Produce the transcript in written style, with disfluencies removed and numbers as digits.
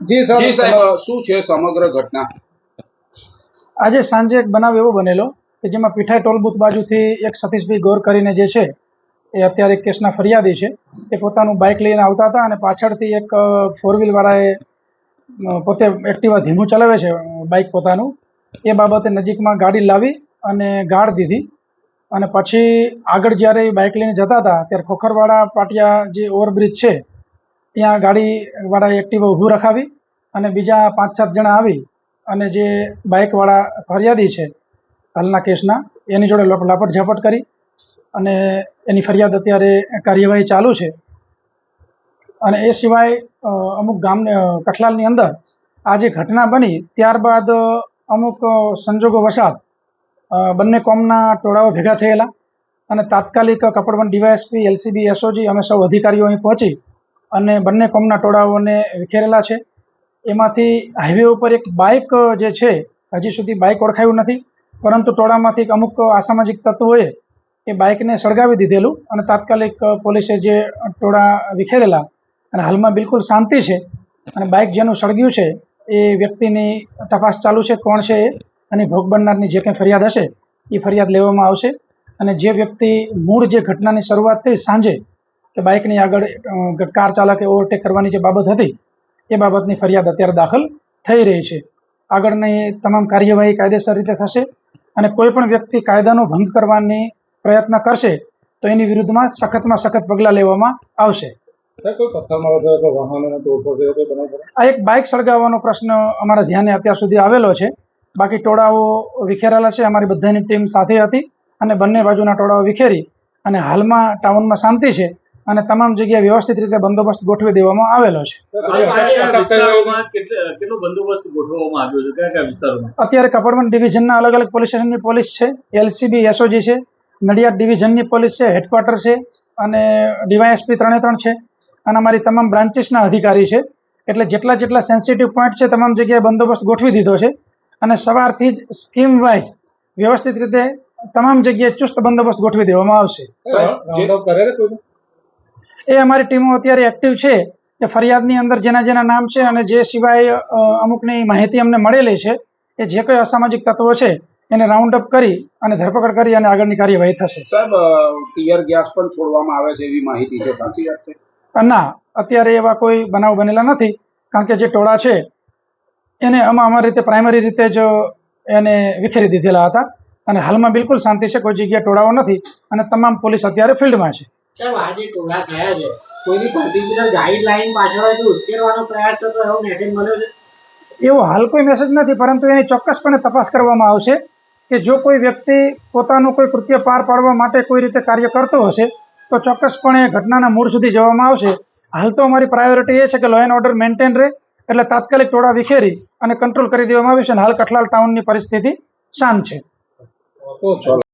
જી સાહેબ, શું છે સમગ્ર ઘટના? આજે સાંજે એક બનાવ એવો બનેલો કે જેમાં પીઠાઈ ટોલ બુથ બાજુથી એક સતીશભાઈ ગોર કરીને જે છે એ અત્યારે કેસના ફરિયાદી છે, એ પોતાનું બાઇક લઈને આવતા હતા અને પાછળથી એક ફોર વ્હીલ વાળાએ પોતે એક્ટિવા ધીમું ચલાવે છે બાઇક પોતાનું, એ બાબતે નજીકમાં ગાડી લાવી અને ગાળ દીધી. અને પછી આગળ જ્યારે એ બાઇક લઈને જતા હતા ત્યારે ખોખરવાડા પાટિયા જે ઓવરબ્રિજ છે ત્યાં ગાડીવાળાએ એક્ટિવા ઊભું રખાવી અને બીજા 5-7 જણા આવી અને જે બાઇકવાળા ફરિયાદી છે હાલના કેસના એની જોડે લાપટ ઝાપટ કરી અને એની ફરિયાદ અત્યારે કાર્યવાહી ચાલુ છે. અને એ સિવાય અમુક કઠલાલની અંદર આ જે ઘટના બની ત્યારબાદ અમુક સંજોગો વસાત બંને કોમના ટોળાઓ ભેગા થયેલા અને તાત્કાલિક કપડવંત ડીવાયએસપી, એલસીબી, એસઓજી અમે સૌ અધિકારીઓ અહીં પહોંચી અને બંને કોમના ટોળાઓને વિખેરેલા છે. એમાંથી હાઈવે ઉપર એક બાઇક જે છે હજી સુધી બાઇક ઓળખાયું નથી, પરંતુ ટોળામાંથી અમુક અસામાજિક તત્વોએ એ બાઇકને સળગાવી દીધેલું અને તાત્કાલિક પોલીસે જે ટોળા વિખેરેલા અને હાલમાં બિલકુલ શાંતિ છે. અને બાઇક જેનું સળગ્યું છે એ વ્યક્તિની તપાસ ચાલુ છે, કોણ છે એ, અને ભોગ બનનારની જે કંઈ ફરિયાદ હશે એ ફરિયાદ લેવામાં આવશે. અને જે વ્યક્તિ મૂળ જે ઘટનાની શરૂઆત થઈ સાંજે કે બાઇકની આગળ કાર ચાલકે ઓવરટેક કરવાની જે બાબત હતી એ બાબતની ફરિયાદ અત્યારે દાખલ થઈ રહી છે. આગળની તમામ કાર્યવાહી કાયદેસર રીતે થશે અને કોઈ પણ વ્યક્તિ કાયદાનો ભંગ કરવાની પ્રયત્ન કરશે તો એની વિરુદ્ધમાં સખતમાં સખત પગલાં લેવામાં આવશે. આ એક બાઇક સળગાવવાનો પ્રશ્ન અમારા ધ્યાને અત્યાર સુધી આવેલો છે. બાકી ટોળાઓ વિખેરાયેલા છે, અમારી બધાની ટીમ સાથે હતી અને બંને બાજુના ટોળાઓ વિખેરી અને હાલમાં ટાઉનમાં શાંતિ છે અને તમામ જગ્યાએ વ્યવસ્થિત રીતે બંદોબસ્ત ગોઠવી દેવામાં આવેલો છે. અત્યારે કપડવંત ડિવિઝનના અલગ અલગ પોલીસ સ્ટેશનની પોલીસ છે, એલસીબી, એસઓજી છે, નડિયાદ ડિવિઝનની પોલીસ છે, હેડક્વાર્ટર છે અને ડીવાયએસપી 3 છે અને અમારી તમામ બ્રાન્ચીસના અધિકારી છે. એટલે જેટલા સેન્સિટિવ પોઈન્ટ છે તમામ જગ્યાએ બંદોબસ્ત ગોઠવી દીધો છે અને સવારથી જ સ્કીમ વાઇઝ વ્યવસ્થિત રીતે તમામ જગ્યાએ ચુસ્ત બંદોબસ્ત ગોઠવી દેવામાં આવશે. એ અમારી ટીમો અત્યારે એક્ટિવ છે કે ફરિયાદની અંદર જેના નામ છે અને જે સિવાય અમુકની માહિતી અમને મળેલી છે એ જે કોઈ અસામાજિક તત્વો છે એને રાઉન્ડ અપ કરી અને ધરપકડ કરી અને આગળની કાર્યવાહી થશે. સાહેબ, ટીયર ગેસ પણ છોડવામાં આવે છે એવી માહિતી છે, સાચી વાત છે? ના, અત્યારે એવા કોઈ બનાવ બનેલા નથી, કારણ કે જે ટોળા છે એને અમારી રીતે પ્રાઇમરી રીતે જ એને વિખેરી દીધેલા હતા અને હાલમાં બિલકુલ શાંતિ છે, કોઈ જગ્યાએ ટોળાઓ નથી અને તમામ પોલીસ અત્યારે ફિલ્ડમાં છે. એવો હાલ કોઈ મેસેજ નથી, પરંતુ એની ચોક્કસપણે તપાસ કરવામાં આવશે કે જો કોઈ વ્યક્તિ પોતાનું કોઈ કૃત્ય પાર પાડવા માટે કોઈ રીતે કાર્ય કરતો હશે તો ચોક્કસપણે ઘટનાના મૂળ સુધી જવામાં આવશે. હાલ તો અમારી પ્રાયોરિટી એ છે કે લો એન્ડ ઓર્ડર મેન્ટેન રહે, એટલે તાત્કાલિક ટોળા વિખેરી અને કંટ્રોલ કરી દેવામાં આવ્યું છે અને હાલ કઠલાલ ટાઉનની પરિસ્થિતિ શાંત છે.